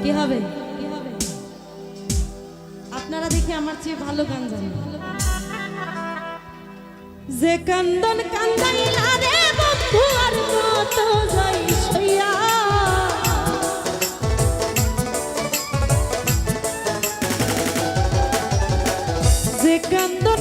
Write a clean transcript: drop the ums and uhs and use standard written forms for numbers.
কি হবে? আপনারা দেখি আমার চেয়ে ভালো গান জানেন। যে কান্দন কান্দাইলা রে বন্ধু আর কত যাই সইয়া, যে কান্দন